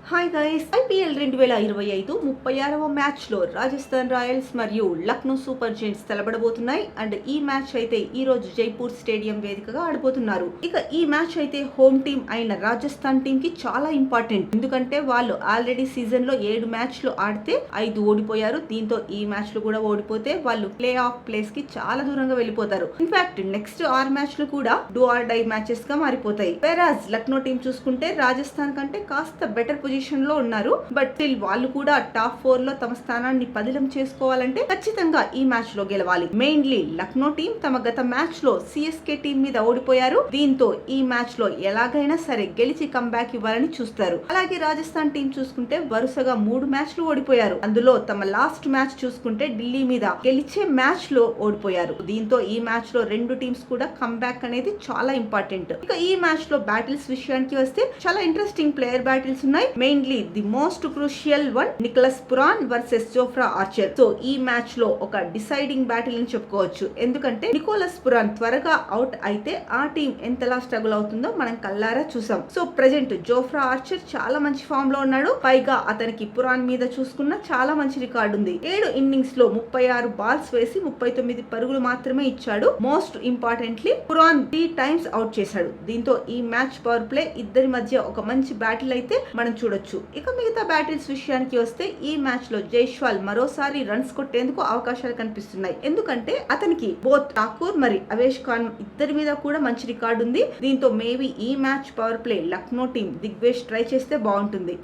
Hi guys, IPL 2025 36వ match లో Rajasthan Royals మరియు Lucknow super giants తలబడబోతున్నాయి. And ఈ మ్యాచ్ అయితే ఈ రోజు జైపూర్ స్టేడియం వేదికగా ఆడబోతున్నారు. ఇక ఈ మ్యాచ్ అయితే హోమ్ టీం అయిన రాజస్థాన్ టీం కి చాలా ఇంపార్టెంట్. ఎందుకంటే వాళ్ళు ఆల్రెడీ సీజన్ లో 7 మ్యాచ్లు ఆడితే 5 ఓడిపోయారు. దీంతో ఈ మ్యాచ్ లో కూడా ఓడిపోతే వాళ్ళు ప్లే ఆఫ్ ప్లేస్ కి చాలా దూరంగా వెళ్ళిపోతారు. ఇన్ఫాక్ట్ నెక్స్ట్ 6 మ్యాచ్లు కూడా డూ ఆర్ డై మ్యాచెస్ గా మారిపోతాయి. వేరాజ్ లక్నో టీం చూసుకుంటే రాజస్థాన్ కంటే కాస్త బెటర్ పొజిషన్ లో ఉన్నారు. బట్ స్టిల్ వాళ్ళు కూడా టాప్ 4 లో తమ స్థానాన్ని పదిలం చేసుకోవాలంటే ఖచ్చితంగా ఈ మ్యాచ్ లో గెలవాలి. మెయిన్లీ లక్నో టీం తమ గత మ్యాచ్ లో సిఎస్కే టీం మీద ఓడిపోయారు. దీంతో ఈ మ్యాచ్ లో ఎలాగైనా సరే గెలిచి కంబ్యాక్ ఇవ్వాలని చూస్తారు. అలాగే రాజస్థాన్ టీం చూసుకుంటే వరుసగా 3 మ్యాచ్లు ఓడిపోయారు. అందులో తమ లాస్ట్ మ్యాచ్ చూసుకుంటే ఢిల్లీ మీద గెలిచే మ్యాచ్ లో ఓడిపోయారు. దీంతో ఈ మ్యాచ్ లో రెండు టీమ్స్ కూడా కంబ్యాక్ అనేది చాలా ఇంపార్టెంట్. ఇక ఈ మ్యాచ్ లో బ్యాటిల్స్ విషయానికి వస్తే చాలా ఇంట్రెస్టింగ్ ప్లేయర్ బ్యాటిల్స్ ఉన్నాయి. Mainly the most crucial one Nicholas Pooran versus Jofra Archer. So ఈ మ్యాచ్ లో ఒక డిసైడింగ్ బ్యాటిల్ అని చెప్పుకోవచ్చు. ఎందుకంటే నికోలస్ పురాన్ త్వరగా అవుట్ అయితే ఆ టీం ఎంతలా స్ట్రగుల్ అవుతుందో మనం కల్లారా చూసాం. సో ప్రెజెంట్ జోఫ్రా ఆర్చర్ చాలా మంచి ఫామ్ లో ఉన్నాడు. పైగా అతనికి పురాన్ మీద చూసుకున్న చాలా మంచి రికార్డు ఉంది. 7 ఇన్నింగ్స్ లో 36 బాల్స్ వేసి 39 పరుగులు మాత్రమే ఇచ్చాడు. Most importantly Puran 3 times out చేశాడు. దీంతో ఈ మ్యాచ్ పవర్ ప్లే ఇద్దరి మధ్య ఒక మంచి బ్యాటిల్ అయితే మనం చూడొచ్చు. ఇక మిగతా బ్యాటిల్స్ విషయానికి వస్తే ఈ మ్యాచ్ లో జైస్వాల్ మరోసారి రన్స్ కొట్టేందుకు అవకాశాలు కనిపిస్తున్నాయి. ఎందుకంటే అతనికి బోత్ ఠాకూర్ మరి అవేష్ ఖాన్ ఇద్దరి మీద కూడా మంచి రికార్డు ఉంది. దీంతో మేబీ ఈ match power play Lucknow team Digvesh try చేస్తే బాగుంటుంది.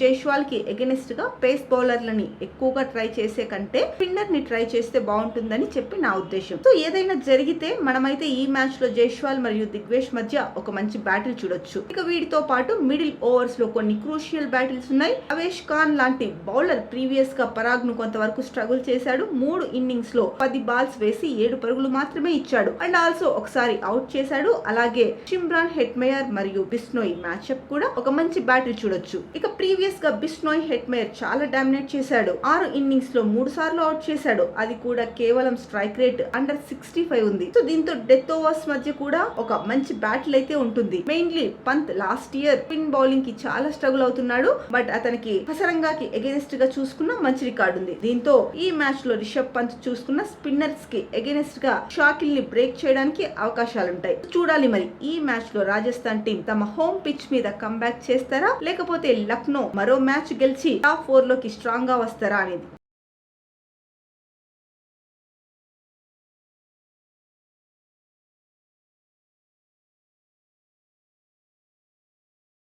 జైస్వాల్ కి ఎగెనిస్ట్ గా పేస్ బౌలర్లని ఎక్కువగా ట్రై చేసే కంటే స్పిన్నర్ ని ట్రై చేస్తే బాగుంటుందని చెప్పి నా ఉద్దేశం. సో ఏదైనా జరిగితే మనమైతే ఈ మ్యాచ్ లో జైస్వాల్ మరియు దిగ్వేష్ మధ్య ఒక మంచి బ్యాటిల్ చూడొచ్చు. ఇక వీటితో పాటు మిడిల్ ఓవర్స్ లో కొన్ని క్రూషియల్ బ్యాటిల్స్ ఉన్నాయి. అవేష్ ఖాన్ లాంటి బౌలర్ ప్రీవియస్ గా పరాగ్ ను కొంతవరకు స్ట్రగుల్ చేశాడు. 3 ఇన్నింగ్స్ లో 10 బాల్స్ వేసి 7 పరుగులు మాత్రమే ఇచ్చాడు. అండ్ ఆల్సో ఒకసారి అవుట్ చేశాడు. అలాగే షిమ్రాన్ హెట్మేయర్ మరియు బిష్నోయ్ మ్యాచ్అప్ కూడా ఒక మంచి బ్యాటిల్ చూడొచ్చు. ఇక ప్రీవియస్ గా బిష్నోయ్ హెట్మేయర్ చాలా డామినేట్ చేశాడు. 6 ఇన్నింగ్స్ లో 3 సార్లు అవుట్ చేశాడు. అది కూడా కేవలం స్ట్రైక్ రేట్ అండర్ 65 ఉంది. సో దీంతో డెత్ ఓవర్స్ మధ్య కూడా ఒక మంచి బ్యాటిల్ అయితే ఉంటుంది. Mainly Pant last year spin bowling కి చాలా స్ట్రగుల్ అవుతున్నాడు. బట్ అతనికి హసరంగాకి ఎగెనిస్ట్ గా చూసుకున్న మంచి రికార్డు ఉంది. దీంతో ఈ మ్యాచ్ లో రిషబ్ పంత్ చూసుకున్న స్పిన్నర్స్ కి ఎగెనిస్ట్ గా షాకిల్ ని బ్రేక్ చేయడానికి అవకాశాలుంటాయి. చూడాలి మరి ఈ మ్యాచ్ లో రాజస్థాన్ టీం తమ హోమ్ పిచ్ మీద కంబ్యాక్ చేస్తారా లేకపోతే లక్నో మరో మ్యాచ్ గెలిచి టాప్ 4 లోకి స్ట్రాంగ్ గా వస్తారా అనేది.